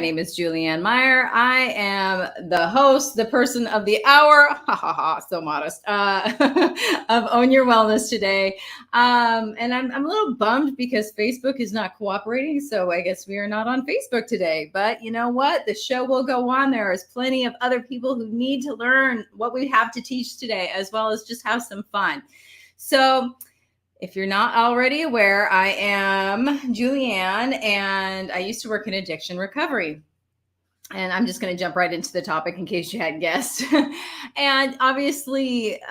name is Julianne Meyer. I am the host, the person of the hour, so modest, of Own Your Wellness today. And I'm a little bummed because Facebook is not cooperating, so I guess we are not on Facebook today. But you know what? The show will go on. There is plenty of other people who need to learn what we have to teach today, as well as just have some fun. So if you're not already aware, I am Julianne, and I used to work in addiction recovery. And I'm just going to jump right into the topic in case you hadn't guessed. And obviously,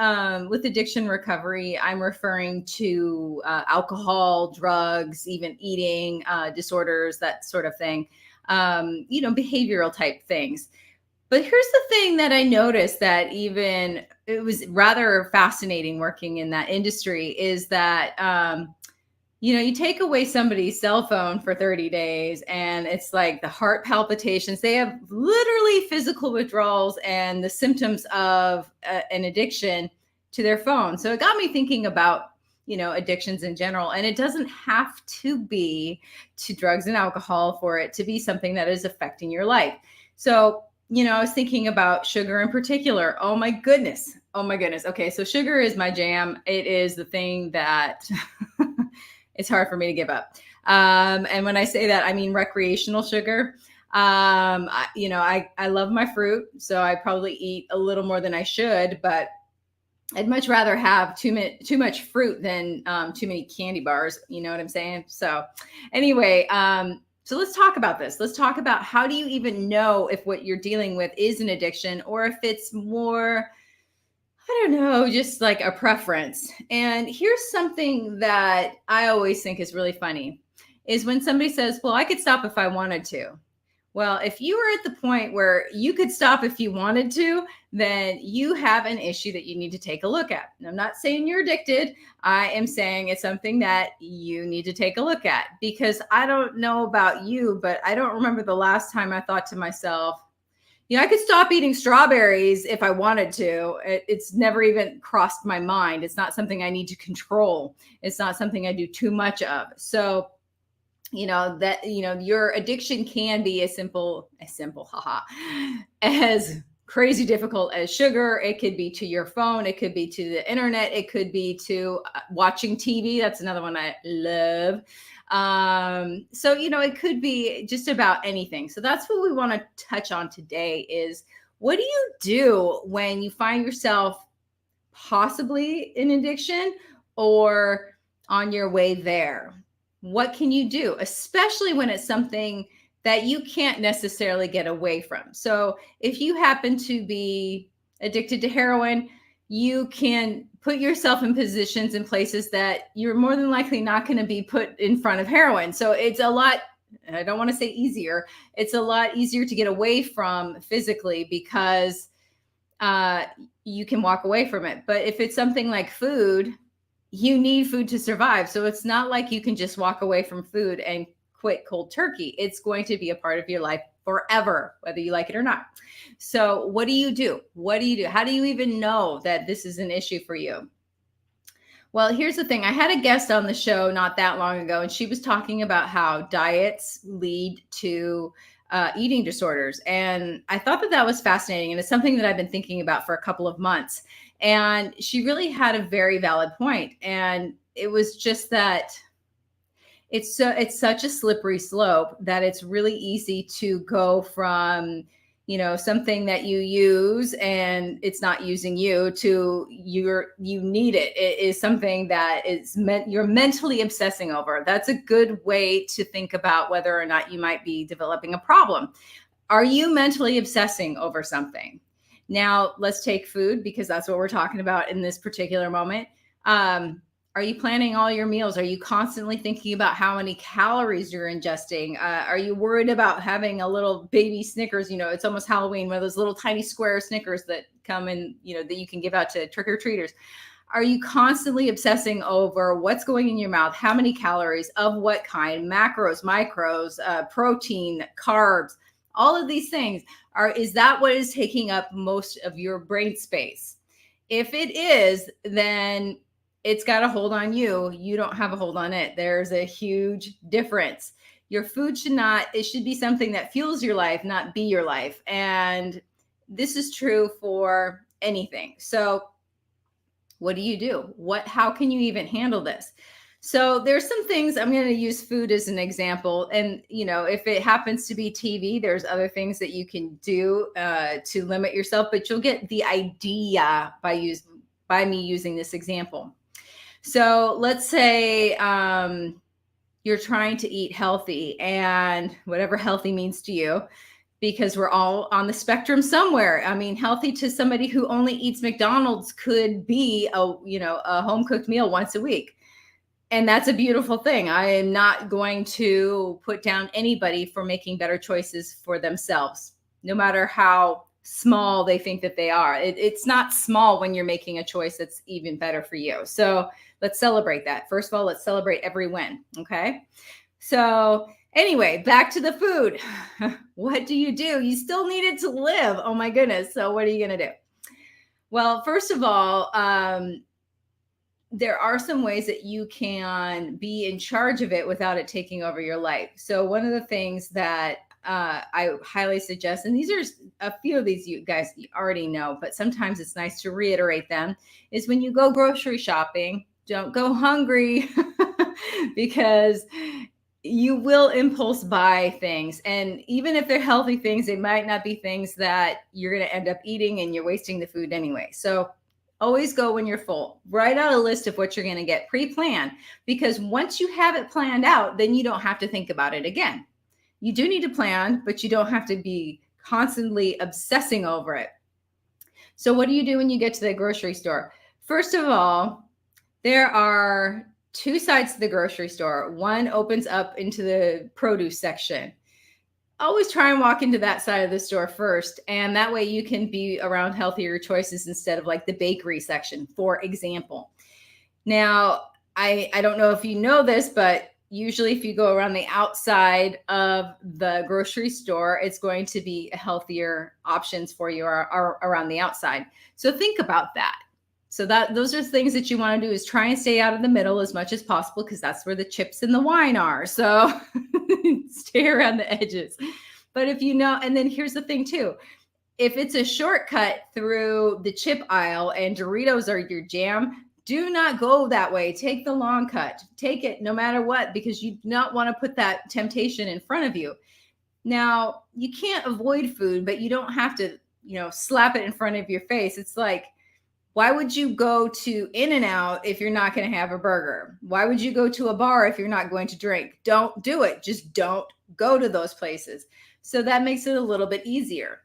with addiction recovery, I'm referring to alcohol, drugs, even eating disorders, that sort of thing, behavioral type things. But here's the thing that I noticed that even it was rather fascinating working in that industry is that, you take away somebody's cell phone for 30 days and it's like the heart palpitations. They have literally physical withdrawals and the symptoms of an addiction to their phone. So it got me thinking about, addictions in general. And it doesn't have to be to drugs and alcohol for it to be something that is affecting your life. So I was thinking about sugar in particular. Oh my goodness. Okay, so sugar is my jam. It is the thing that it's hard for me to give up. And when I say that, I mean recreational sugar. I love my fruit, so I probably eat a little more than I should, but I'd much rather have too much fruit than too many candy bars. You know what I'm saying? So anyway, so let's talk about this. Let's talk about how do you even know if what you're dealing with is an addiction or if it's more, I don't know, just like a preference. And here's something that I always think is really funny is when somebody says, well, I could stop if I wanted to. Well, if you were at the point where you could stop if you wanted to, then you have an issue that you need to take a look at. And I'm not saying you're addicted. I am saying it's something that you need to take a look at because I don't know about you, but I don't remember the last time I thought to myself, I could stop eating strawberries if I wanted to. It's never even crossed my mind. It's not something I need to control. It's not something I do too much of. So your addiction can be as simple, as crazy difficult as sugar. It could be to your phone. It could be to the internet. It could be to watching TV. That's another one I love. So it could be just about anything. So that's what we want to touch on today is what do you do when you find yourself possibly in addiction or on your way there? What can you do, especially when it's something that you can't necessarily get away from? So if you happen to be addicted to heroin, you can put yourself in positions and places that you're more than likely not going to be put in front of heroin. So it's a lot, I don't want to say easier, it's a lot easier to get away from physically because you can walk away from it. But if it's something like food, you need food to survive. So it's not like you can just walk away from food and quit cold turkey. It's going to be a part of your life forever, whether you like it or not. So what do you do? How do you even know that this is an issue for you? Well, here's the thing. I had a guest on the show not that long ago, and she was talking about how diets lead to eating disorders. And I thought that was fascinating. And it's something that I've been thinking about for a couple of months. And she really had a very valid point. And it was just that it's such a slippery slope that it's really easy to go from, something that you use and it's not using you to you need it. It is something that you're mentally obsessing over. That's a good way to think about whether or not you might be developing a problem. Are you mentally obsessing over something? Now, let's take food because that's what we're talking about in this particular moment. Are you planning all your meals? Are you constantly thinking about how many calories you're ingesting? Are you worried about having a little baby Snickers? It's almost Halloween, one of those little tiny square Snickers that come in, that you can give out to trick-or-treaters. Are you constantly obsessing over what's going in your mouth? How many calories, of what kind, macros, micros, protein, carbs, all of these things? Is that what is taking up most of your brain space? If it is, then it's got a hold on you. You don't have a hold on it. There's a huge difference. Your food it should be something that fuels your life, not be your life. And this is true for anything. So what do you do? How can you even handle this? So there's some things. I'm going to use food as an example. And, if it happens to be TV, there's other things that you can do to limit yourself, but you'll get the idea by me using this example. So let's say you're trying to eat healthy, and whatever healthy means to you, because we're all on the spectrum somewhere. I mean, healthy to somebody who only eats McDonald's could be a home cooked meal once a week. And that's a beautiful thing. I am not going to put down anybody for making better choices for themselves, no matter how small they think that they are. It's not small when you're making a choice that's even better for you. So let's celebrate that. First of all, let's celebrate every win. Okay. So anyway, back to the food. What do? You still need it to live. Oh my goodness. So what are you going to do? Well, first of all, there are some ways that you can be in charge of it without it taking over your life. So one of the things that I highly suggest, and these are a few of these you guys already know, but sometimes it's nice to reiterate them, is when you go grocery shopping, don't go hungry because you will impulse buy things. And even if they're healthy things, they might not be things that you're going to end up eating, and you're wasting the food anyway. So always go when you're full. Write out a list of what you're going to get pre-planned, because once you have it planned out, then you don't have to think about it again. You do need to plan, but you don't have to be constantly obsessing over it. So what do you do when you get to the grocery store? First of all, there are two sides to the grocery store. One opens up into the produce section. Always try and walk into that side of the store first. And that way you can be around healthier choices instead of like the bakery section, for example. Now, I don't know if you know this, but usually if you go around the outside of the grocery store, it's going to be healthier options for you are around the outside. So think about that. So those are things that you want to do, is try and stay out of the middle as much as possible, because that's where the chips and the wine are. So stay around the edges. But if and then here's the thing too, if it's a shortcut through the chip aisle and Doritos are your jam, do not go that way. Take the long cut. Take it no matter what, because you do not want to put that temptation in front of you. Now, you can't avoid food, but you don't have to, slap it in front of your face. It's like, why would you go to In-N-Out if you're not going to have a burger? Why would you go to a bar if you're not going to drink? Don't do it. Just don't go to those places. So that makes it a little bit easier.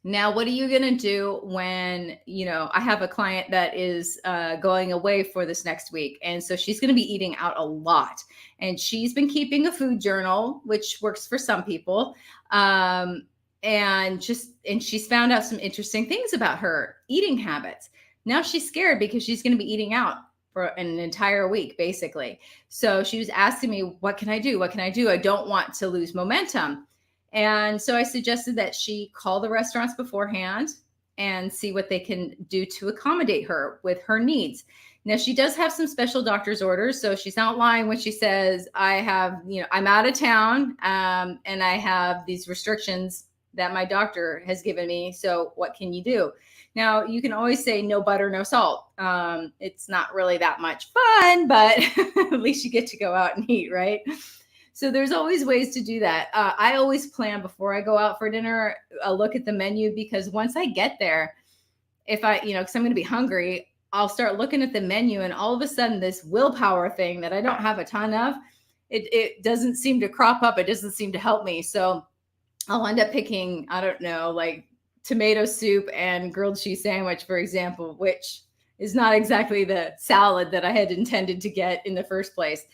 Now, what are you going to do when, I have a client that is going away for this next week. And so she's going to be eating out a lot. And she's been keeping a food journal, which works for some people. And she's found out some interesting things about her eating habits. Now she's scared because she's going to be eating out for an entire week, basically. So she was asking me, what can I do? What can I do? I don't want to lose momentum. And so I suggested that she call the restaurants beforehand and see what they can do to accommodate her with her needs. Now, she does have some special doctor's orders, so she's not lying when she says, I'm out of town and I have these restrictions that my doctor has given me. So what can you do? Now, you can always say no butter, no salt. It's not really that much fun, but at least you get to go out and eat, right? So there's always ways to do that. I always plan before I go out for dinner, a look at the menu, because once I get there, if because I'm going to be hungry, I'll start looking at the menu, and all of a sudden this willpower thing that I don't have a ton of, it doesn't seem to crop up. It doesn't seem to help me. So I'll end up picking, I don't know, like tomato soup and grilled cheese sandwich, for example, which is not exactly the salad that I had intended to get in the first place.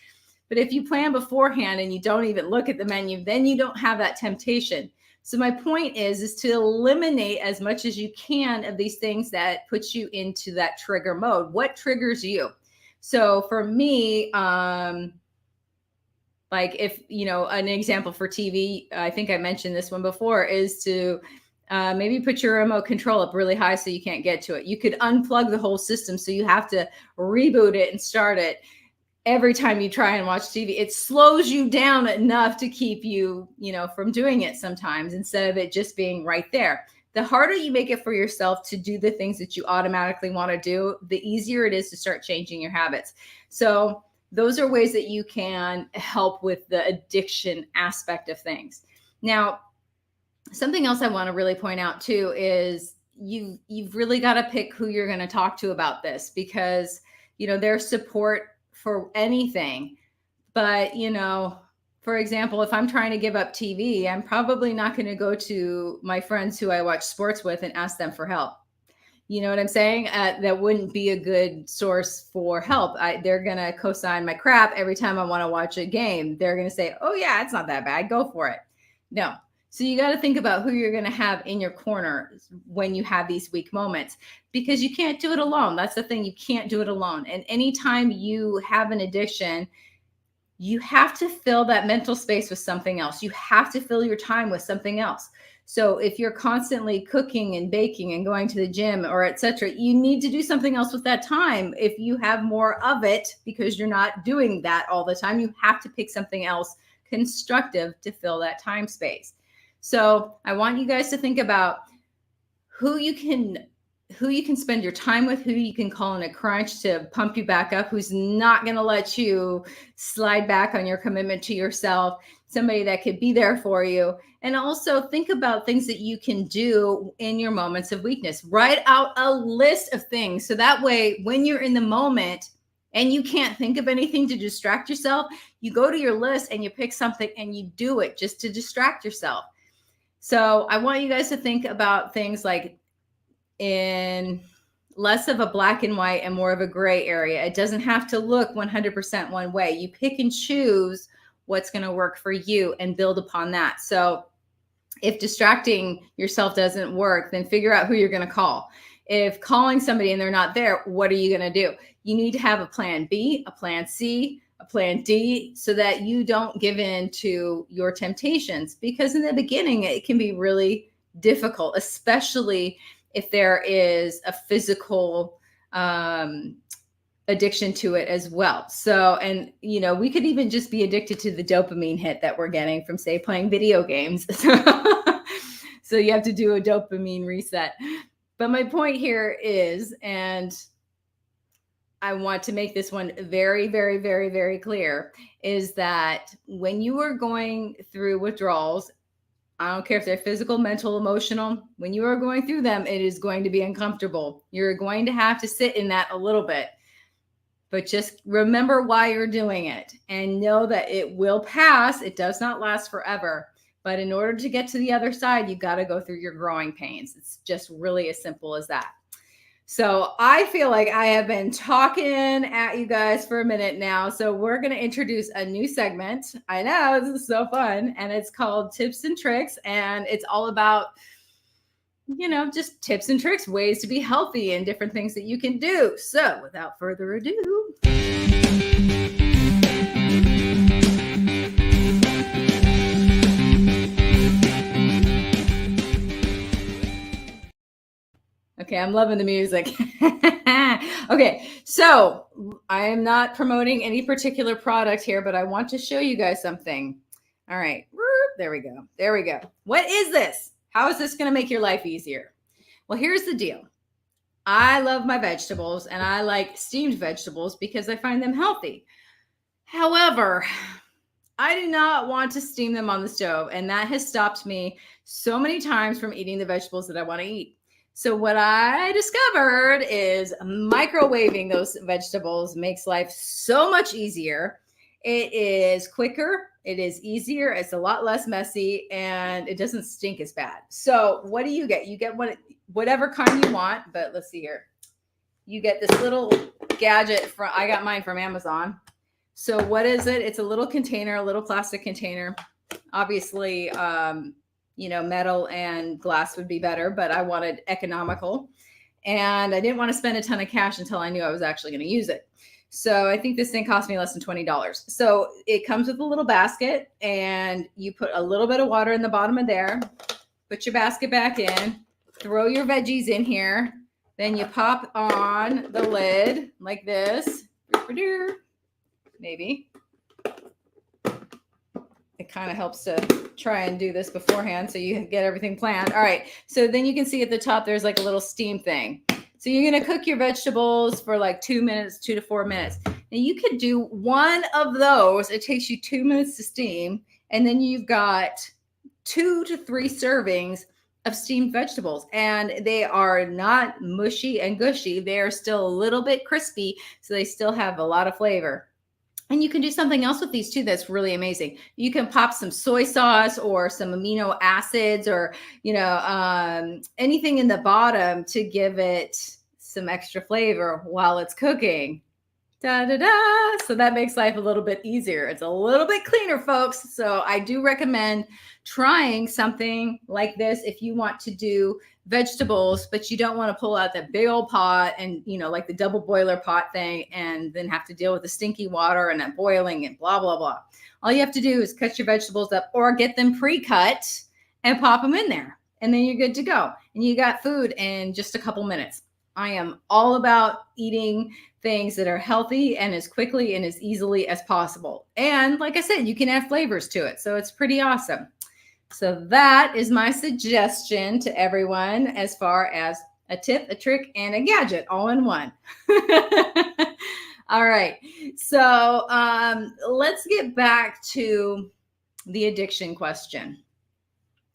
But if you plan beforehand and you don't even look at the menu, then you don't have that temptation. So my point is to eliminate as much as you can of these things that put you into that trigger mode. What triggers you? So for me, like if, an example for TV, I think I mentioned this one before, is to maybe put your remote control up really high so you can't get to it. You could unplug the whole system, so you have to reboot it and start it. every time you try and watch TV. It slows you down enough to keep you, from doing it sometimes instead of it just being right there. The harder you make it for yourself to do the things that you automatically want to do, the easier it is to start changing your habits. So those are ways that you can help with the addiction aspect of things. Now, something else I want to really point out too is you've really got to pick who you're going to talk to about this, because there's support for anything. But for example, if I'm trying to give up TV, I'm probably not going to go to my friends who I watch sports with and ask them for help. You know what I'm saying? That wouldn't be a good source for help. They're going to co-sign my crap every time I want to watch a game. They're going to say, oh yeah, it's not that bad, go for it. No. So you got to think about who you're going to have in your corner when you have these weak moments, because you can't do it alone. That's the thing. You can't do it alone. And anytime you have an addiction, you have to fill that mental space with something else. You have to fill your time with something else. So if you're constantly cooking and baking and going to the gym or etc., you need to do something else with that time. If you have more of it, because you're not doing that all the time, you have to pick something else constructive to fill that time space. So I want you guys to think about who you can spend your time with, who you can call in a crunch to pump you back up, who's not going to let you slide back on your commitment to yourself, somebody that could be there for you. And also think about things that you can do in your moments of weakness. Write out a list of things. So that way, when you're in the moment and you can't think of anything to distract yourself, you go to your list and you pick something and you do it just to distract yourself. So I want you guys to think about things like in less of a black and white and more of a gray area. It doesn't have to look 100% one way. You pick and choose what's going to work for you and build upon that. So if distracting yourself doesn't work, then figure out who you're going to call. If calling somebody and they're not there, what are you going to do? You need to have a plan B, a plan C, a plan D, so that you don't give in to your temptations. Because in the beginning, it can be really difficult, especially if there is a physical addiction to it as well. So, and we could even just be addicted to the dopamine hit that we're getting from, say, playing video games. So you have to do a dopamine reset. But my point here is, and I want to make this one very, very, very, very clear, is that when you are going through withdrawals, I don't care if they're physical, mental, emotional, when you are going through them, it is going to be uncomfortable. You're going to have to sit in that a little bit, but just remember why you're doing it and know that it will pass. It does not last forever. But in order to get to the other side, you got to go through your growing pains. It's just really as simple as that. So I feel like I have been talking at you guys for a minute now. So we're going to introduce a new segment. I know, this is so fun. And it's called Tips and Tricks. And it's all about, just tips and tricks, ways to be healthy and different things that you can do. So without further ado. Okay, I'm loving the music. Okay, so I am not promoting any particular product here, but I want to show you guys something. All right, there we go. There we go. What is this? How is this going to make your life easier? Well, here's the deal. I love my vegetables and I like steamed vegetables because I find them healthy. However, I do not want to steam them on the stove, and that has stopped me so many times from eating the vegetables that I want to eat. So what I discovered is microwaving those vegetables makes life so much easier. It is quicker, it is easier, it's a lot less messy, and it doesn't stink as bad. So what do you get? You get whatever kind you want, but let's see here. You get this little gadget I got mine from Amazon. So what is it? It's a little container, a little plastic container. Obviously, metal and glass would be better, but I wanted economical. And I didn't want to spend a ton of cash until I knew I was actually going to use it. So I think this thing cost me less than $20. So it comes with a little basket, and you put a little bit of water in the bottom of there, put your basket back in, throw your veggies in here. Then you pop on the lid like this. maybe. It kind of helps to try and do this beforehand so you get everything planned. All right. So then you can see at the top, there's like a little steam thing. So you're going to cook your vegetables for like 2 minutes, 2 to 4 minutes. Now you could do one of those. It takes you 2 minutes to steam. And then you've got 2 to 3 servings of steamed vegetables. And they are not mushy and gushy. They are still a little bit crispy. So they still have a lot of flavor. And you can do something else with these too that's really amazing. You can pop some soy sauce or some amino acids or, anything in the bottom to give it some extra flavor while it's cooking. Da, da, da. So that makes life a little bit easier. It's a little bit cleaner, folks. So I do recommend trying something like this if you want to do vegetables, but you don't want to pull out that big old pot and, like the double boiler pot thing and then have to deal with the stinky water and that boiling and blah, blah, blah. All you have to do is cut your vegetables up or get them pre-cut and pop them in there. And then you're good to go. And you got food in just a couple minutes. I am all about eating things that are healthy and as quickly and as easily as possible. And like I said, you can add flavors to it. So it's pretty awesome. So that is my suggestion to everyone as far as a tip, a trick, and a gadget all in one. All right. So let's get back to the addiction question.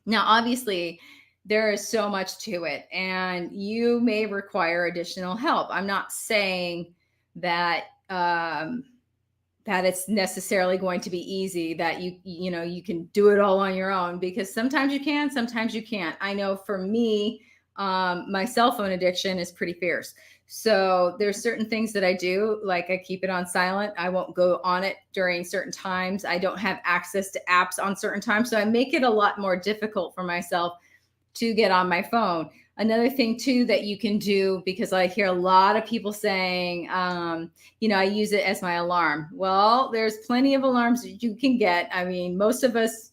Now, obviously, there is so much to it, and you may require additional help. I'm not saying that that it's necessarily going to be easy, that you can do it all on your own, because sometimes you can, sometimes you can't. I know for me, my cell phone addiction is pretty fierce. So there's certain things that I do, like I keep it on silent. I won't go on it during certain times. I don't have access to apps on certain times. So I make it a lot more difficult for myself to get on my phone. Another thing too that you can do, because I hear a lot of people saying, I use it as my alarm. Well, there's plenty of alarms that you can get. I mean, most of us,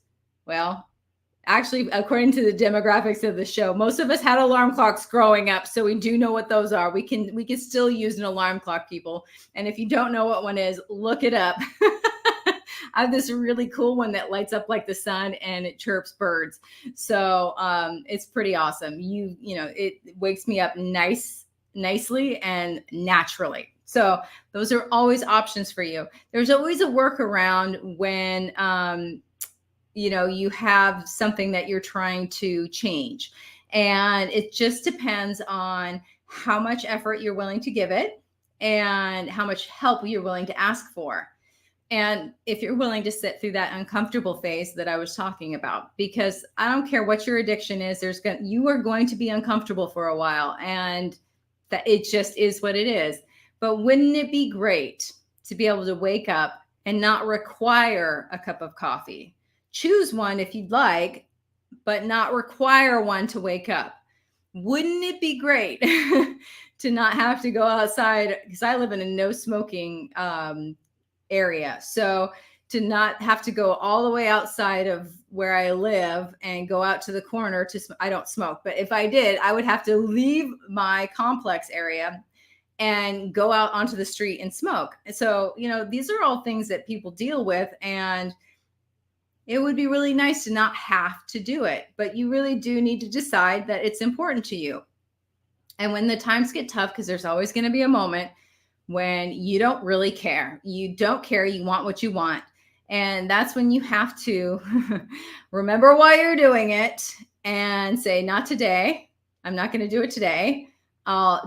actually, according to the demographics of the show, most of us had alarm clocks growing up, so we do know what those are. We can still use an alarm clock, people. And if you don't know what one is, look it up. I have this really cool one that lights up like the sun and it chirps birds. So it's pretty awesome. It wakes me up nicely and naturally. So those are always options for you. There's always a workaround when you have something that you're trying to change. And it just depends on how much effort you're willing to give it and how much help you're willing to ask for. And if you're willing to sit through that uncomfortable phase that I was talking about, because I don't care what your addiction is, you are going to be uncomfortable for a while, and that it just is what it is. But wouldn't it be great to be able to wake up and not require a cup of coffee? Choose one if you'd like, but not require one to wake up. Wouldn't it be great to not have to go outside? Because I live in a no smoking area. So to not have to go all the way outside of where I live and go out to the corner I don't smoke, but if I did, I would have to leave my complex area and go out onto the street and smoke. So, these are all things that people deal with, and it would be really nice to not have to do it, but you really do need to decide that it's important to you. And when the times get tough, because there's always going to be a moment when you don't really care. You don't care. You want what you want. And that's when you have to remember why you're doing it and say, not today. I'm not going to do it today.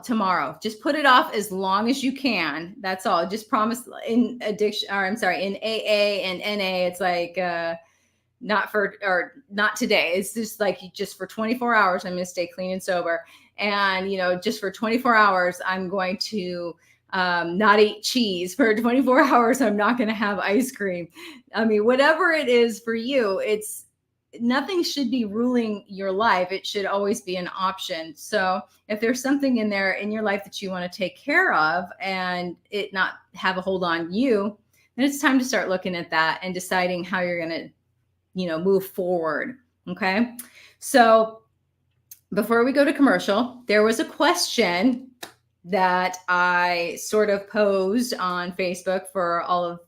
Tomorrow. Just put it off as long as you can. That's all. Just promise in addiction, or I'm sorry, in AA and NA, it's like, not today. It's just like, just for 24 hours, I'm going to stay clean and sober. And, just for 24 hours, I'm going to not eat cheese. For 24 hours, I'm not going to have ice cream. I mean, whatever it is for you, nothing should be ruling your life. It should always be an option. So if there's something in there in your life that you want to take care of and it not have a hold on you, then it's time to start looking at that and deciding how you're going to, move forward. Okay. So before we go to commercial, there was a question that I sort of posed on Facebook for all of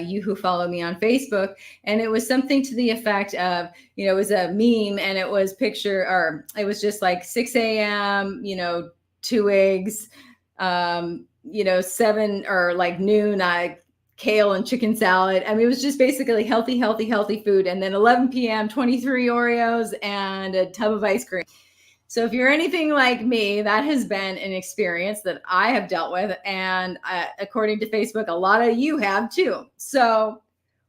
you who follow me on Facebook. And it was something to the effect of, it was a meme, and it was it was just like 6 a.m., 2 eggs, 7 or like noon, kale and chicken salad. I mean, it was just basically healthy food. And then 11 p.m., 23 Oreos and a tub of ice cream. So if you're anything like me, that has been an experience that I have dealt with. And according to Facebook, a lot of you have too. So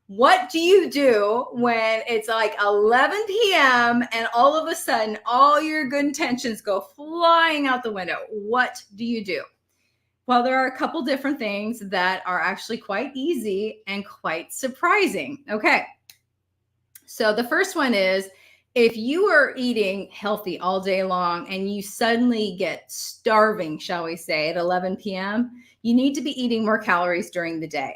what do you do when it's like 11 p.m. and all of a sudden all your good intentions go flying out the window? What do you do? Well, there are a couple different things that are actually quite easy and quite surprising. Okay. So the first one is, if you are eating healthy all day long and you suddenly get starving, shall we say, at 11 p.m., you need to be eating more calories during the day.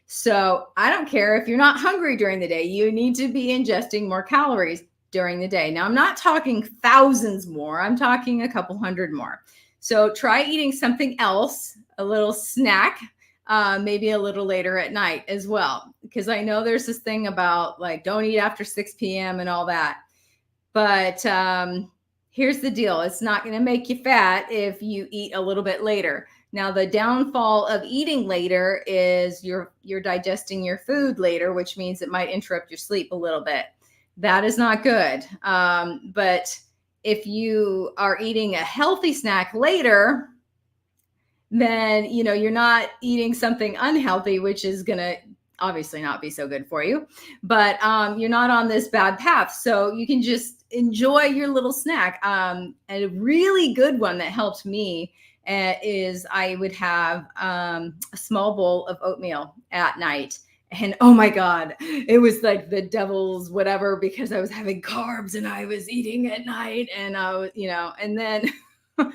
So I don't care if you're not hungry during the day, you need to be ingesting more calories during the day. Now, I'm not talking thousands more, I'm talking a couple hundred more. So try eating something else, a little snack, maybe a little later at night as well. Because I know there's this thing about like, don't eat after 6 p.m. and all that. But here's the deal. It's not going to make you fat if you eat a little bit later. Now, the downfall of eating later is you're digesting your food later, which means it might interrupt your sleep a little bit. That is not good. But if you are eating a healthy snack later, then, you're not eating something unhealthy, which is going to obviously not be so good for you, but you're not on this bad path. So you can just enjoy your little snack. A really good one that helped me is I would have a small bowl of oatmeal at night. And oh my God, it was like the devil's whatever, because I was having carbs and I was eating at night, and I was, and then, but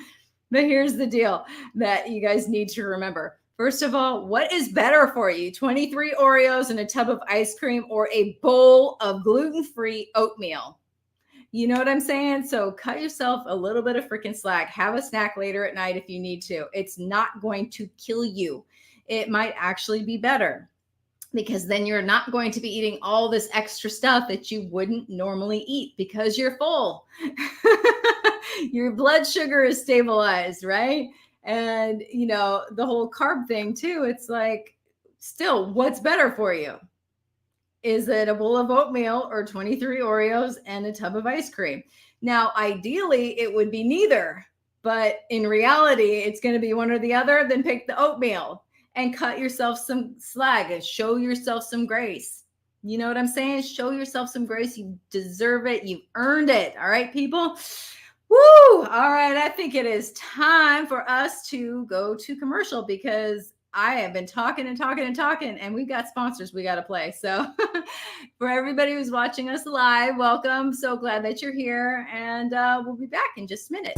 here's the deal that you guys need to remember. First of all, what is better for you? 23 Oreos and a tub of ice cream, or a bowl of gluten-free oatmeal? You know what I'm saying? So cut yourself a little bit of freaking slack. Have a snack later at night if you need to. It's not going to kill you. It might actually be better, because then you're not going to be eating all this extra stuff that you wouldn't normally eat because you're full. Your blood sugar is stabilized, right? And, the whole carb thing too, it's like, still, what's better for you? Is it a bowl of oatmeal or 23 Oreos and a tub of ice cream? Now, ideally, it would be neither, but in reality, it's going to be one or the other. Then pick the oatmeal and cut yourself some slack and show yourself some grace. You know what I'm saying? Show yourself some grace. You deserve it. You've earned it. All right, people? Woo! All right. I think it is time for us to go to commercial, because I have been talking, and we've got sponsors we got to play. So for everybody who's watching us live, welcome. So glad that you're here. And we'll be back in just a minute.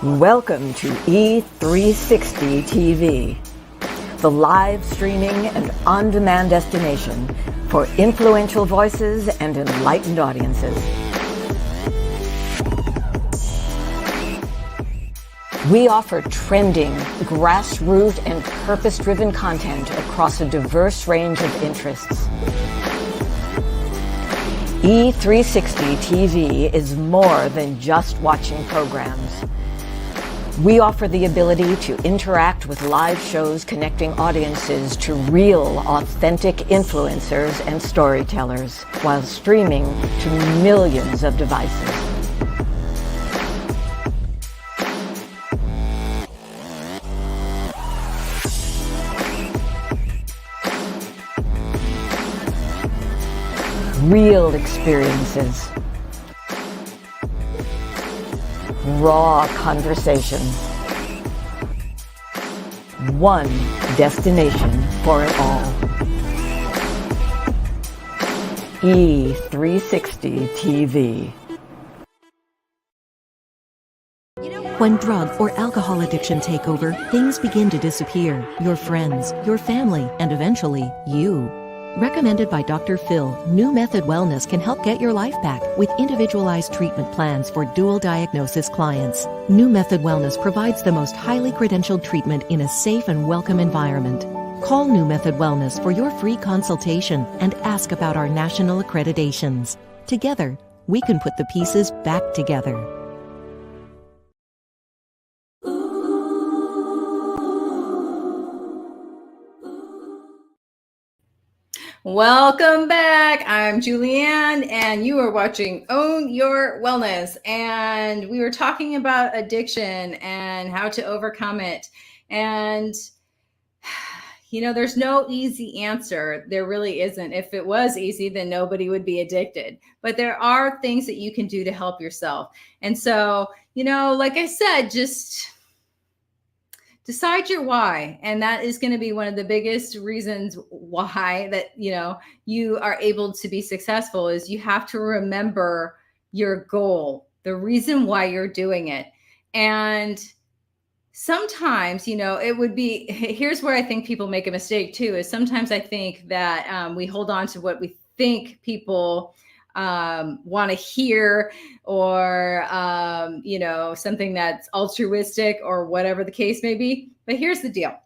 Welcome to E360 TV, the live streaming and on-demand destination for influential voices and enlightened audiences. We offer trending, grassroots, and purpose-driven content across a diverse range of interests. E360 TV is more than just watching programs. We offer the ability to interact with live shows connecting audiences to real, authentic influencers and storytellers while streaming to millions of devices. Real experiences. Raw conversation. One destination for it all. E360 TV. When drug or alcohol addiction take over, things begin to disappear. Your friends, your family, and eventually, you. Recommended by Dr. Phil, New Method Wellness can help get your life back with individualized treatment plans for dual diagnosis clients. New Method Wellness provides the most highly credentialed treatment in a safe and welcome environment. Call New Method Wellness for your free consultation and ask about our national accreditations. Together, we can put the pieces back together. Welcome back. I'm Julianne, and you are watching Own Your Wellness. And we were talking about addiction and how to overcome it. And, there's no easy answer. There really isn't. If it was easy, then nobody would be addicted. But there are things that you can do to help yourself. And so, like I said, just decide your why. And that is going to be one of the biggest reasons why that, you are able to be successful is you have to remember your goal, the reason why you're doing it. And sometimes, it would be, here's where I think people make a mistake too, is sometimes I think that we hold on to what we think people want to hear, or something that's altruistic or whatever the case may be. But here's the deal: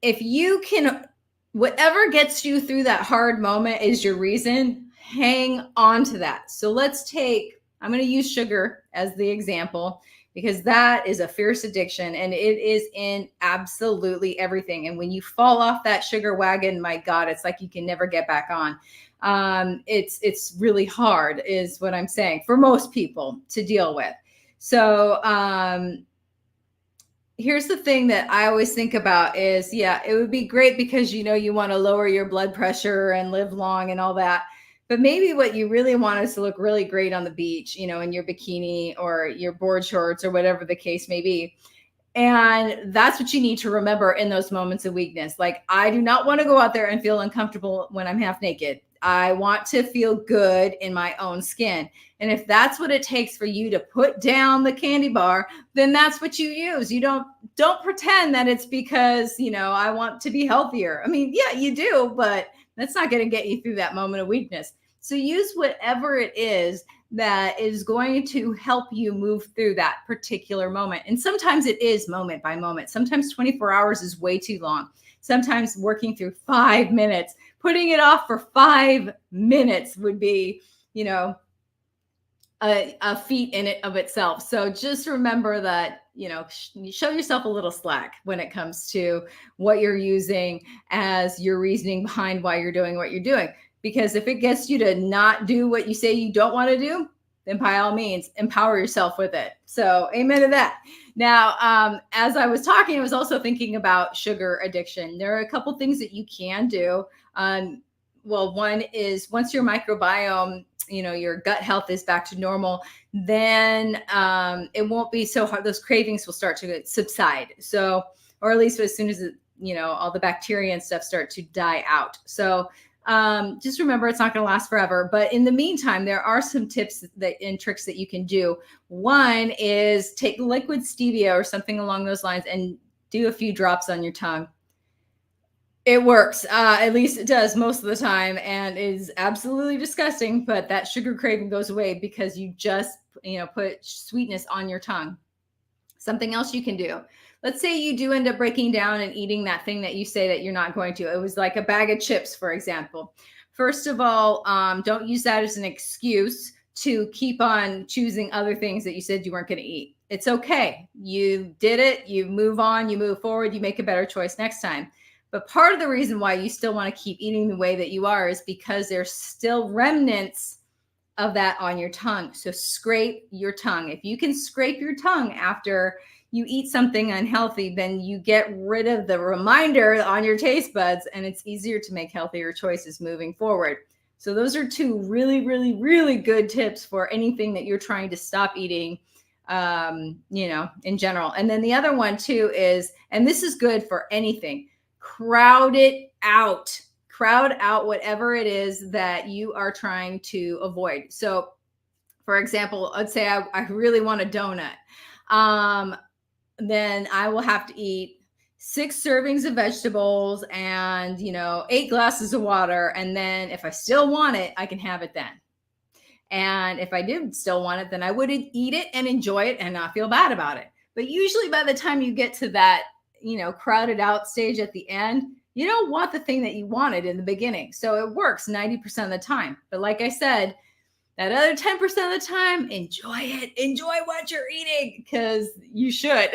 if you can, whatever gets you through that hard moment is your reason, hang on to that. So I'm going to use sugar as the example, because that is a fierce addiction and it is in absolutely everything. And when you fall off that sugar wagon, my God, it's like you can never get back on. It's really hard is what I'm saying for most people to deal with. So, here's the thing that I always think about is, it would be great because, you want to lower your blood pressure and live long and all that. But maybe what you really want is to look really great on the beach, in your bikini or your board shorts or whatever the case may be. And that's what you need to remember in those moments of weakness. Like, I do not want to go out there and feel uncomfortable when I'm half naked. I want to feel good in my own skin. And if that's what it takes for you to put down the candy bar, then that's what you use. You don't pretend that it's because, I want to be healthier. I mean, yeah, you do, but that's not going to get you through that moment of weakness. So use whatever it is that is going to help you move through that particular moment. And sometimes it is moment by moment. Sometimes 24 hours is way too long. Sometimes working through 5 minutes, putting it off for 5 minutes would be, a feat in it of itself. So just remember that, show yourself a little slack when it comes to what you're using as your reasoning behind why you're doing what you're doing. Because if it gets you to not do what you say you don't want to do, then by all means, empower yourself with it. So amen to that. Now, as I was talking, I was also thinking about sugar addiction. There are a couple things that you can do. One is once your microbiome, your gut health is back to normal, then it won't be so hard. Those cravings will start to subside. So, or at least as soon as, all the bacteria and stuff start to die out. So just remember, it's not going to last forever. But in the meantime, there are some tips and tricks that you can do. One is take liquid stevia or something along those lines and do a few drops on your tongue. It works. At least it does most of the time, and is absolutely disgusting. But that sugar craving goes away because you just, put sweetness on your tongue. Something else you can do. Let's say you do end up breaking down and eating that thing that you say that you're not going to. It was like a bag of chips, for example. First of all, don't use that as an excuse to keep on choosing other things that you said you weren't going to eat. It's okay. You did it. You move on. You move forward. You make a better choice next time. But part of the reason why you still want to keep eating the way that you are is because there's still remnants of that on your tongue. So scrape your tongue. If you can scrape your tongue after you eat something unhealthy, then you get rid of the reminder on your taste buds, and it's easier to make healthier choices moving forward. So those are two really, really, really good tips for anything that you're trying to stop eating, in general. And then the other one too is, and this is good for anything, crowd it out. Crowd out whatever it is that you are trying to avoid. So, for example, let's say I really want a donut. Then I will have to eat 6 servings of vegetables and, 8 glasses of water. And then if I still want it, I can have it then. And if I did still want it, then I would eat it and enjoy it and not feel bad about it. But usually by the time you get to that, crowded out stage at the end, you don't want the thing that you wanted in the beginning. So it works 90% of the time. But like I said, that other 10% of the time, enjoy it. Enjoy what you're eating because you should.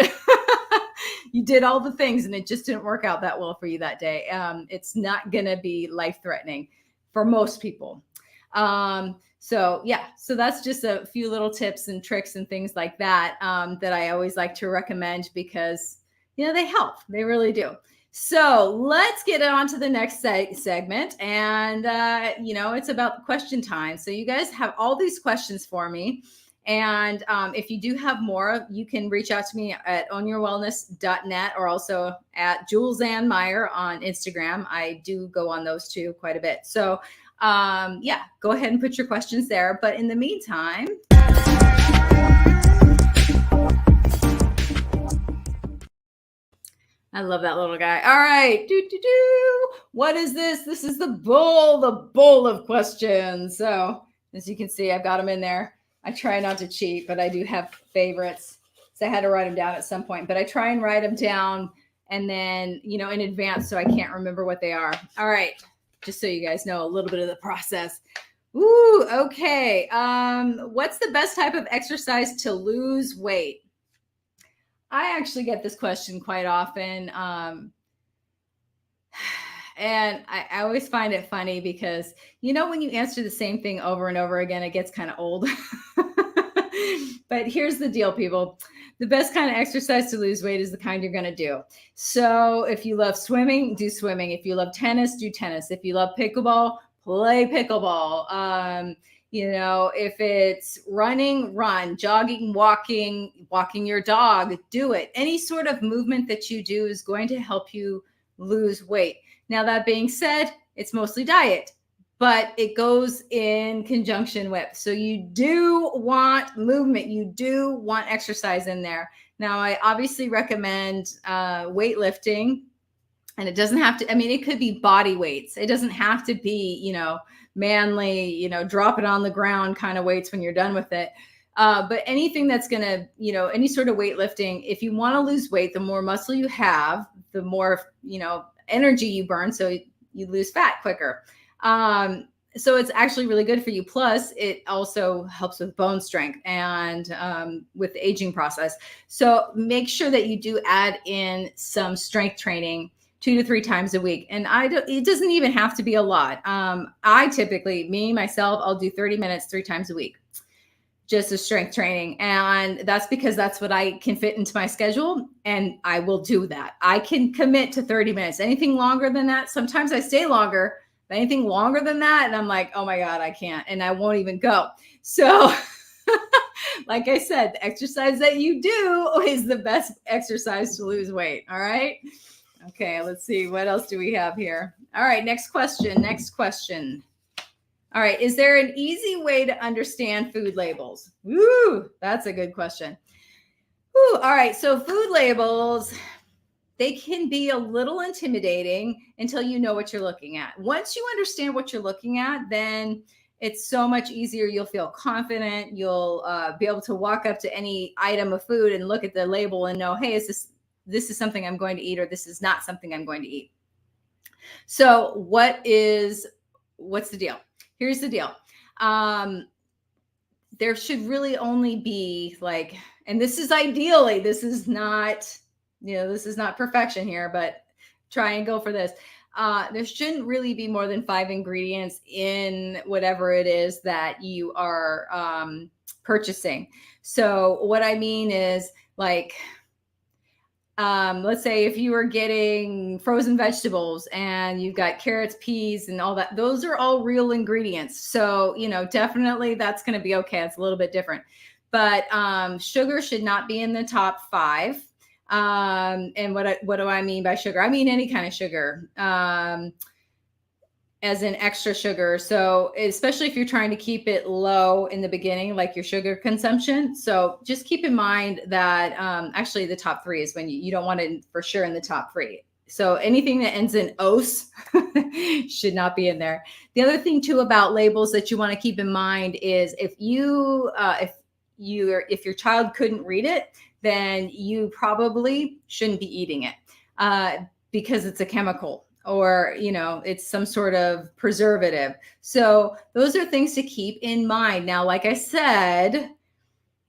You did all the things and it just didn't work out that well for you that day. It's not going to be life-threatening for most people. So that's just a few little tips and tricks and things like that that I always like to recommend because, they help. They really do. So let's get on to the next segment. And, it's about question time. So you guys have all these questions for me. And if you do have more, you can reach out to me at ownyourwellness.net or also at Jules Ann Meyer on Instagram. I do go on those two quite a bit. So go ahead and put your questions there. But in the meantime, I love that little guy. All right. What is this? This is the bowl of questions. So as you can see, I've got them in there. I try not to cheat, but I do have favorites. So I had to write them down at some point, but I try and write them down and then, in advance so I can't remember what they are. All right. Just so you guys know a little bit of the process. Ooh, okay. What's the best type of exercise to lose weight? I actually get this question quite often. And I always find it funny because, when you answer the same thing over and over again, it gets kind of old. But here's the deal, people. The best kind of exercise to lose weight is the kind you're going to do. So if you love swimming, do swimming. If you love tennis, do tennis. If you love pickleball, play pickleball. If it's running, run, jogging, walking your dog, do it. Any sort of movement that you do is going to help you lose weight. Now, that being said, it's mostly diet, but it goes in conjunction with. So you do want movement. You do want exercise in there. Now, I obviously recommend weightlifting. And it doesn't have to, it could be body weights. It doesn't have to be, manly, drop it on the ground kind of weights when you're done with it. But anything that's going to, any sort of weightlifting, if you want to lose weight, the more muscle you have, the more, energy you burn. So you lose fat quicker. So it's actually really good for you. Plus, it also helps with bone strength and with the aging process. So make sure that you do add in some strength training 2 to 3 times a week. And it doesn't even have to be a lot. I typically, myself, I'll do 30 minutes 3 times a week, just as strength training. And that's because that's what I can fit into my schedule. And I will do that. I can commit to 30 minutes. Anything longer than that, sometimes I stay longer, but anything longer than that, and I'm like, oh my God, I can't. And I won't even go. So like I said, the exercise that you do is the best exercise to lose weight. All right. Okay, let's see. What else do we have here? All right, next question. All right, is there an easy way to understand food labels? Woo, that's a good question. Woo, all right, so food labels, they can be a little intimidating until you know what you're looking at. Once you understand what you're looking at, then It's so much easier. You'll feel confident. You'll be able to walk up to any item of food and look at the label and know, hey, this is something I'm going to eat, or this is not something I'm going to eat. So what's the deal? Here's the deal. There should really only be like, and this is ideally, this is not perfection here, but try and go for this. There shouldn't really be more than 5 ingredients in whatever it is that you are purchasing. So what I mean is, like, let's say if you are getting frozen vegetables and you've got carrots, peas, and all that, those are all real ingredients. So, definitely that's going to be okay. It's a little bit different, but sugar should not be in the top 5. And what do I mean by sugar? I mean any kind of sugar, as in extra sugar. So especially if you're trying to keep it low in the beginning, like your sugar consumption. So just keep in mind that actually the top 3 is when you don't want it for sure in the top 3. So anything that ends in "ose" should not be in there. The other thing too about labels that you want to keep in mind is if your child couldn't read it, then you probably shouldn't be eating it because it's a chemical, or it's some sort of preservative. So those are things to keep in mind. Now, like I said,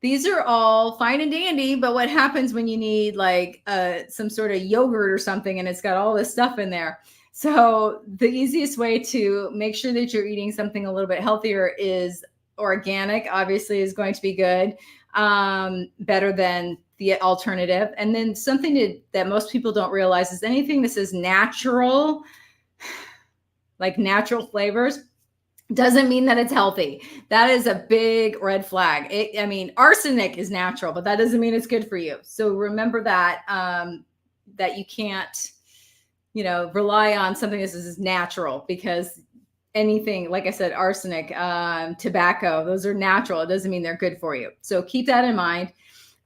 these are all fine and dandy, but what happens when you need like some sort of yogurt or something and it's got all this stuff in there? So the easiest way to make sure that you're eating something a little bit healthier is organic. Obviously is going to be good, better than the alternative. And then something that most people don't realize is anything that says natural, like natural flavors, doesn't mean that it's healthy. That is a big red flag. Arsenic is natural, but that doesn't mean it's good for you. So remember that, that you can't, rely on something that is natural, because anything, like I said, arsenic, tobacco, those are natural. It doesn't mean they're good for you. So keep that in mind.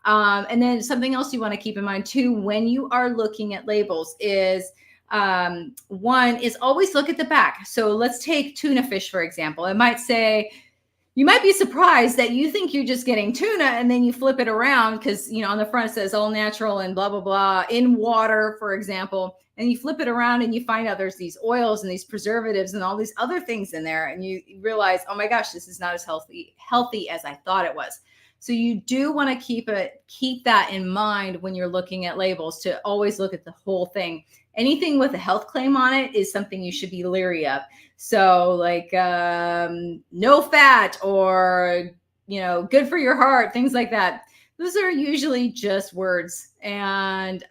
And then something else you want to keep in mind too, when you are looking at labels is, one is always look at the back. So let's take tuna fish, for example. It might say, you might be surprised that you think you're just getting tuna, and then you flip it around because, on the front it says all natural and blah, blah, blah, in water, for example. And you flip it around and you find out there's these oils and these preservatives and all these other things in there. And you realize, oh my gosh, this is not as healthy as I thought it was. So you do want to keep that in mind when you're looking at labels, to always look at the whole thing. Anything with a health claim on it is something you should be leery of. So like no fat, or, good for your heart, things like that. Those are usually just words, and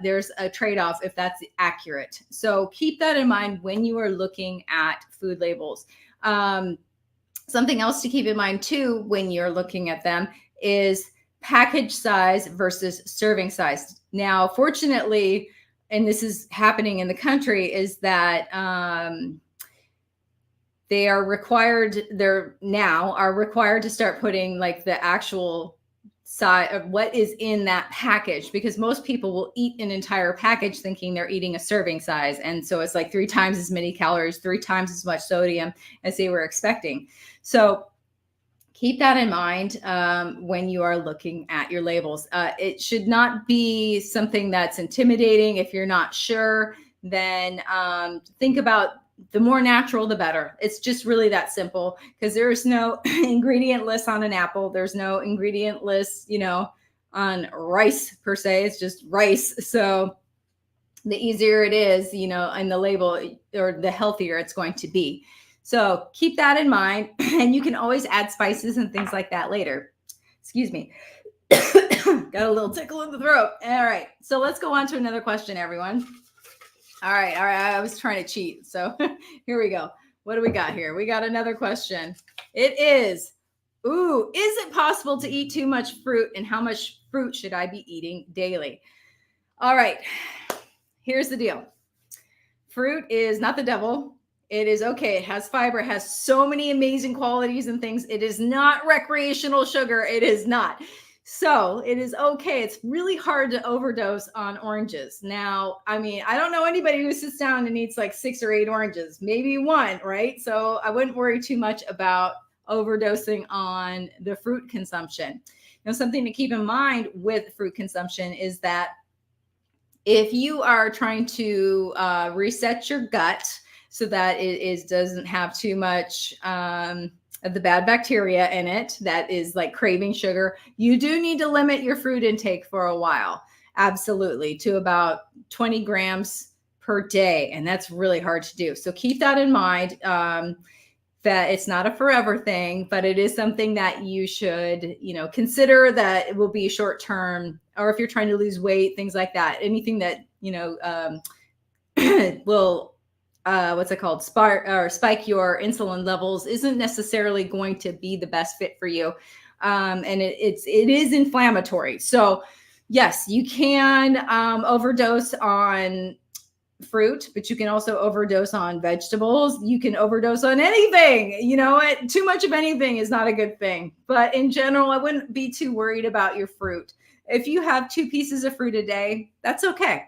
there's a trade-off if that's accurate. So keep that in mind when you are looking at food labels. Something else to keep in mind too when you're looking at them is package size versus serving size. Now, fortunately, and this is happening in the country, is that they are required to start putting like the actual size of what is in that package, because most people will eat an entire package thinking they're eating a serving size. And so it's like 3 times as many calories, 3 times as much sodium as they were expecting. So keep that in mind when you are looking at your labels. It should not be something that's intimidating. If you're not sure, then think about the more natural, the better. It's just really that simple, because there is no ingredient list on an apple. There's no ingredient list, on rice per se. It's just rice. So the easier it is, in the label, or the healthier it's going to be. So keep that in mind, and you can always add spices and things like that later. Excuse me. Got a little tickle in the throat. All right. So let's go on to another question, everyone. All right. I was trying to cheat. So here we go. What do we got here? We got another question. It is, is it possible to eat too much fruit, and how much fruit should I be eating daily? All right. Here's the deal. Fruit is not the devil. It is okay. It has fiber. It has so many amazing qualities and things. It is not recreational sugar. It is not. So it is okay. It's really hard to overdose on oranges. Now, I mean, I don't know anybody who sits down and eats like 6 or 8 oranges, maybe one, right? So I wouldn't worry too much about overdosing on the fruit consumption. Now, something to keep in mind with fruit consumption is that if you are trying to reset your gut so that doesn't have too much of the bad bacteria in it that is like craving sugar, you do need to limit your fruit intake for a while. Absolutely, to about 20 grams per day. And that's really hard to do. So keep that in mind. That it's not a forever thing, but it is something that you should, consider that it will be short term, or if you're trying to lose weight, things like that, anything that, will, what's it called? Spike your insulin levels isn't necessarily going to be the best fit for you. And it is inflammatory. So yes, you can overdose on fruit, but you can also overdose on vegetables. You can overdose on anything. Too much of anything is not a good thing. But in general, I wouldn't be too worried about your fruit. If you have 2 pieces of fruit a day, that's okay.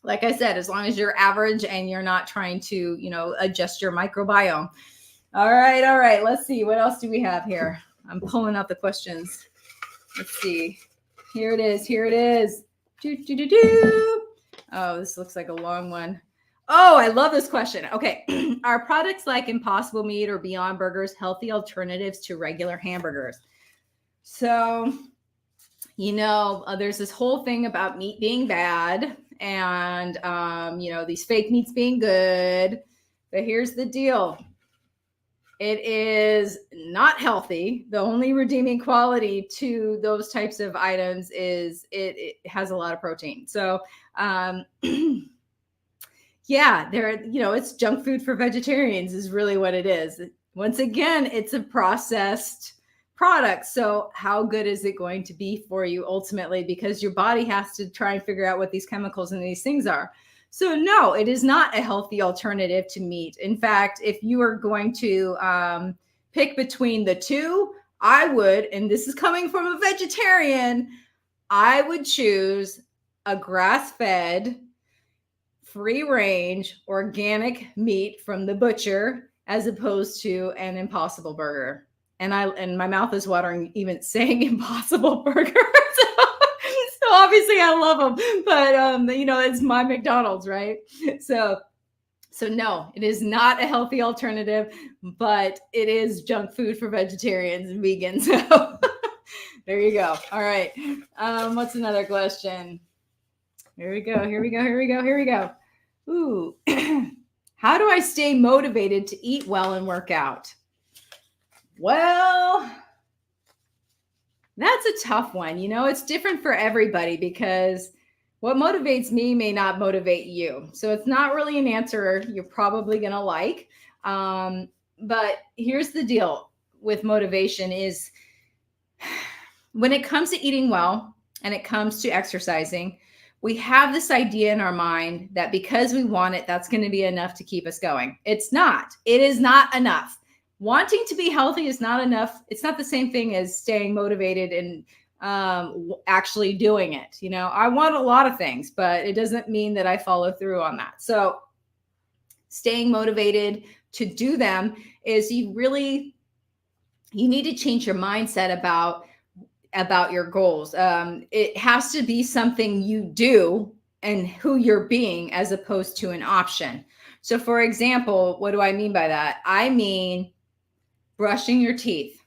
Like I said, as long as you're average and you're not trying to, adjust your microbiome. All right. Let's see. What else do we have here? I'm pulling out the questions. Let's see. Here it is. Oh, this looks like a long one. Oh, I love this question. Okay. Are products like Impossible Meat or Beyond Burgers healthy alternatives to regular hamburgers? So, there's this whole thing about meat being bad and, these fake meats being good. But here's the deal. It is not healthy. The only redeeming quality to those types of items is it has a lot of protein. So, yeah, it's junk food for vegetarians is really what it is. Once again, it's a processed product. So how good is it going to be for you ultimately? Because your body has to try and figure out what these chemicals and these things are. So no, it is not a healthy alternative to meat. In fact, if you are going to pick between the two, I would, and this is coming from a vegetarian, I would choose a grass-fed, free-range, organic meat from the butcher as opposed to an Impossible Burger. And my mouth is watering even saying Impossible Burger. So obviously I love them, but it's my McDonald's, right? So no, it is not a healthy alternative, but it is junk food for vegetarians and vegans. So there you go. All right. What's another question? Here we go. Ooh. How do I stay motivated to eat well and work out? Well, that's a tough one. It's different for everybody because what motivates me may not motivate you. So it's not really an answer you're probably going to like. But here's the deal with motivation is when it comes to eating well and it comes to exercising, we have this idea in our mind that because we want it, that's going to be enough to keep us going. It's not. It is not enough. Wanting to be healthy is not enough. It's not the same thing as staying motivated and actually doing it. I want a lot of things, but it doesn't mean that I follow through on that. So staying motivated to do them is you need to change your mindset about your goals. It has to be something you do and who you're being as opposed to an option. So for example, what do I mean by that? I mean, brushing your teeth.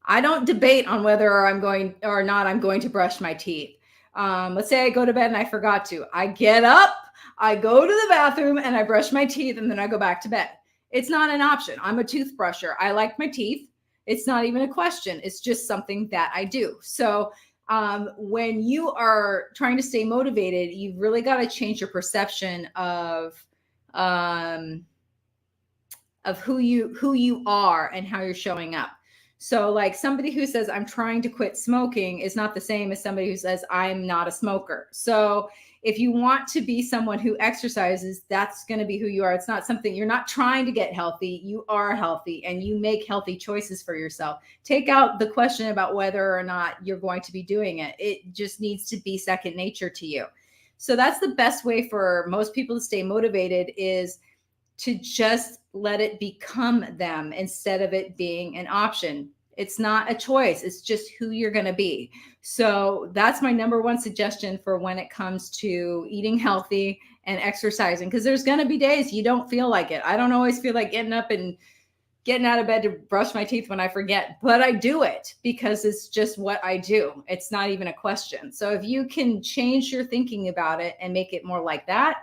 I don't debate on whether I'm going to brush my teeth. Let's say I go to bed and I forgot to. I get up, I go to the bathroom and I brush my teeth and then I go back to bed. It's not an option. I'm a toothbrusher. I like my teeth. It's not even a question. It's just something that I do. So when you are trying to stay motivated, you've really got to change your perception of who you are and how you're showing up. So like somebody who says, I'm trying to quit smoking is not the same as somebody who says, I'm not a smoker. So if you want to be someone who exercises, that's going to be who you are. It's not something, you're not trying to get healthy. You are healthy and you make healthy choices for yourself. Take out the question about whether or not you're going to be doing it. It just needs to be second nature to you. So that's the best way for most people to stay motivated, is to just let it become them instead of it being an option. It's not a choice. It's just who you're going to be. So that's my number one suggestion for when it comes to eating healthy and exercising, because there's going to be days you don't feel like it. I don't always feel like getting up and getting out of bed to brush my teeth when I forget, but I do it because it's just what I do. It's not even a question. So if you can change your thinking about it and make it more like that,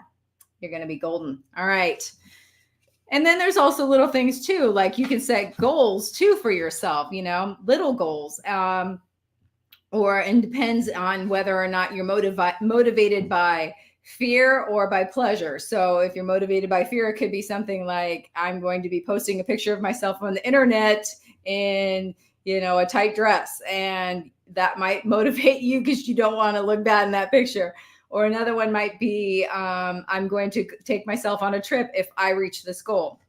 you're going to be golden. All right. And then there's also little things too, like you can set goals too for yourself, little goals. And depends on whether or not you're motivated by fear or by pleasure. So if you're motivated by fear, it could be something like, I'm going to be posting a picture of myself on the internet in, a tight dress. And that might motivate you because you don't want to look bad in that picture. Or another one might be, I'm going to take myself on a trip if I reach this goal.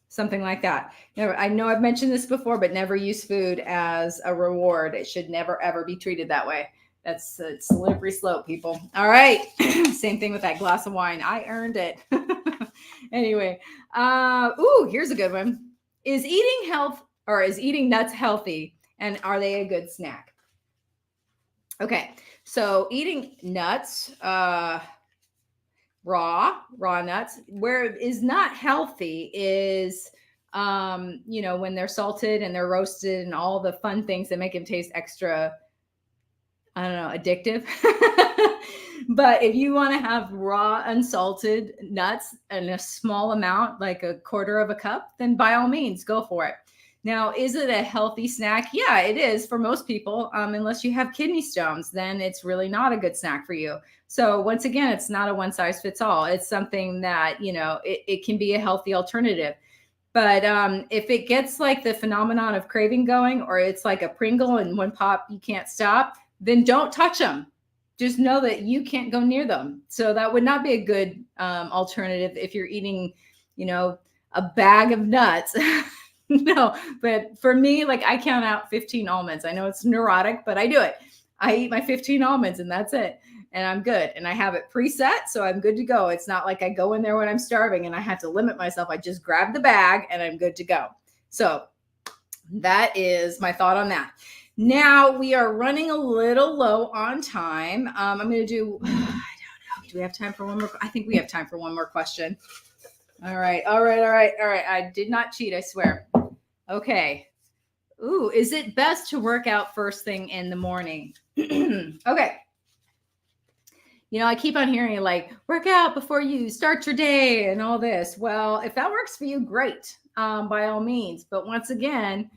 Something like that. I know I've mentioned this before, but never use food as a reward. It should never, ever be treated that way. That's a slippery slope, people. All right. Same thing with that glass of wine. I earned it. Anyway. Here's a good one. Is eating nuts healthy? And are they a good snack? Okay. So eating nuts, raw nuts, where it is not healthy is, when they're salted and they're roasted and all the fun things that make them taste extra, addictive. But if you want to have raw, unsalted nuts in a small amount, like a quarter of a cup, then by all means, go for it. Now, is it a healthy snack? Yeah, it is for most people. Unless you have kidney stones, then it's really not a good snack for you. So once again, it's not a one size fits all. It's something that, it can be a healthy alternative. But if it gets like the phenomenon of craving going, or it's like a Pringle and one pop, you can't stop, then don't touch them. Just know that you can't go near them. So that would not be a good alternative if you're eating, a bag of nuts. No, but for me, like I count out 15 almonds. I know it's neurotic, but I do it. I eat my 15 almonds and that's it. And I'm good. And I have it preset, so I'm good to go. It's not like I go in there when I'm starving and I have to limit myself. I just grab the bag and I'm good to go. So that is my thought on that. Now we are running a little low on time. I'm going to do, I don't know. Do we have time for one more? I think we have time for one more question. All right. I did not cheat, I swear. Okay. Is it best to work out first thing in the morning? Okay. I keep on hearing like, work out before you start your day and all this. Well, if that works for you, great, by all means. But once again,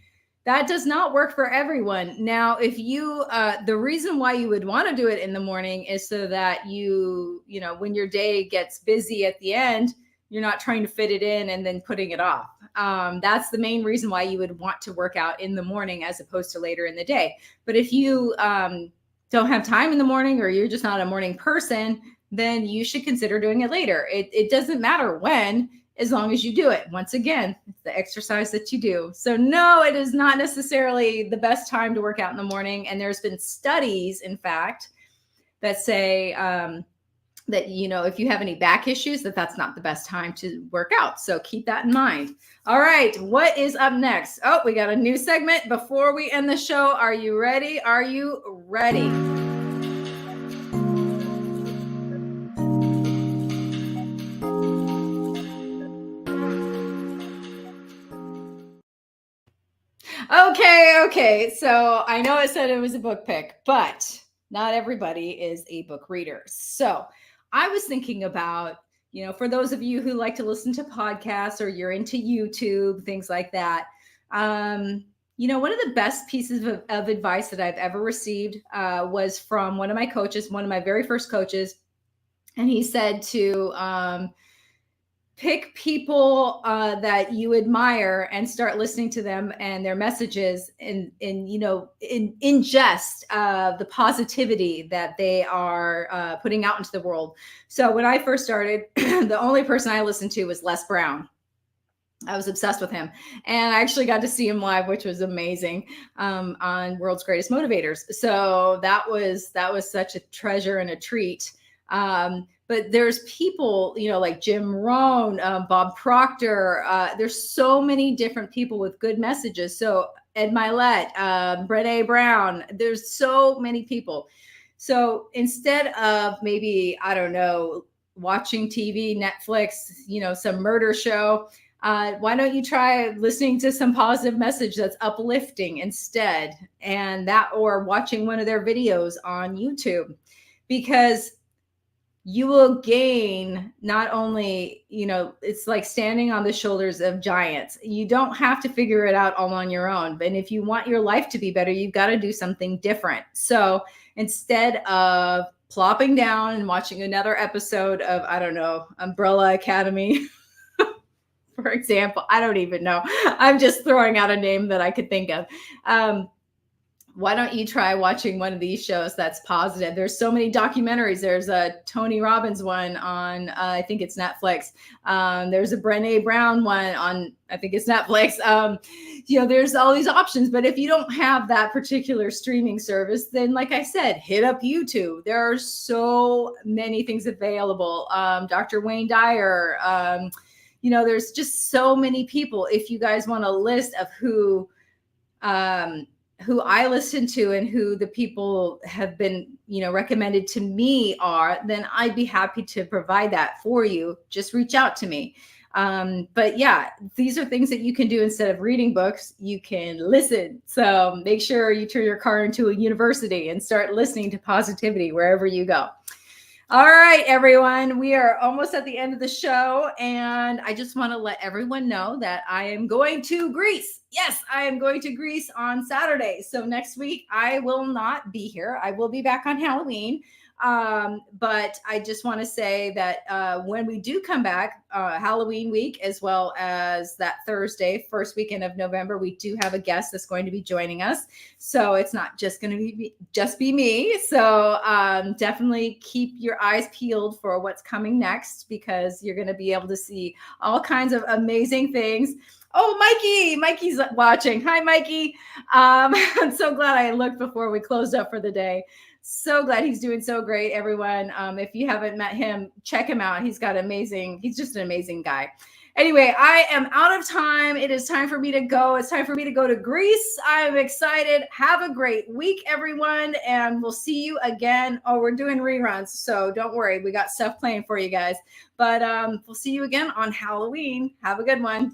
that does not work for everyone. Now, if you, the reason why you would want to do it in the morning is so that when your day gets busy at the end, you're not trying to fit it in and then putting it off. That's the main reason why you would want to work out in the morning as opposed to later in the day. But if you don't have time in the morning, or you're just not a morning person, then you should consider doing it later. It doesn't matter when, as long as you do it. Once again, it's the exercise that you do. So no, it is not necessarily the best time to work out in the morning. And there's been studies, in fact, that say, that, if you have any back issues, that's not the best time to work out. So keep that in mind. All right. What is up next? Oh, we got a new segment before we end the show. Are you ready? Are you ready? Okay. So I know I said it was a book pick, but not everybody is a book reader. So I was thinking about, for those of you who like to listen to podcasts or you're into YouTube, things like that. One of the best pieces of advice that I've ever received was from one of my coaches, one of my very first coaches. And he said to pick people that you admire and start listening to them and their messages, and ingest the positivity that they are putting out into the world. So when I first started, the only person I listened to was Les Brown. I was obsessed with him, and I actually got to see him live, which was amazing, on World's Greatest Motivators. So that was such a treasure and a treat. But there's people, like Jim Rohn, Bob Proctor. There's so many different people with good messages. So Ed Milet, Brené Brown. There's so many people. So instead of maybe, I don't know, watching TV, Netflix, some murder show, why don't you try listening to some positive message that's uplifting instead, or watching one of their videos on YouTube, because you will gain not only, it's like standing on the shoulders of giants. You don't have to figure it out all on your own. But if you want your life to be better, you've got to do something different. So instead of plopping down and watching another episode of, I don't know, Umbrella Academy, for example, I don't even know. I'm just throwing out a name that I could think of. Why don't you try watching one of these shows that's positive? There's so many documentaries. There's a Tony Robbins one on, I think it's Netflix. There's a Brené Brown one on, I think it's Netflix. There's all these options. But if you don't have that particular streaming service, then like I said, hit up YouTube. There are so many things available. Dr. Wayne Dyer, there's just so many people. If you guys want a list of who I listen to and who the people have been, recommended to me are, then I'd be happy to provide that for you. Just reach out to me. But yeah, these are things that you can do instead of reading books. You can listen. So make sure you turn your car into a university and start listening to positivity wherever you go. All right, everyone, we are almost at the end of the show, and I just want to let everyone know that I am going to Greece. Yes, I am going to Greece on Saturday. So next week, I will not be here. I will be back on Halloween. But I just want to say that when we do come back, Halloween week, as well as that Thursday, first weekend of November, we do have a guest that's going to be joining us. So it's not just going to be me. So definitely keep your eyes peeled for what's coming next, because you're going to be able to see all kinds of amazing things. Oh, Mikey's watching. Hi, Mikey. I'm so glad I looked before we closed up for the day. So glad he's doing so great, everyone. If you haven't met him, check him out. He's just an amazing guy. Anyway, I am out of time. It is time for me to go. It's time for me to go to Greece. I'm excited. Have a great week, everyone. And we'll see you again. Oh, we're doing reruns, so don't worry. We got stuff playing for you guys. But we'll see you again on Halloween. Have a good one.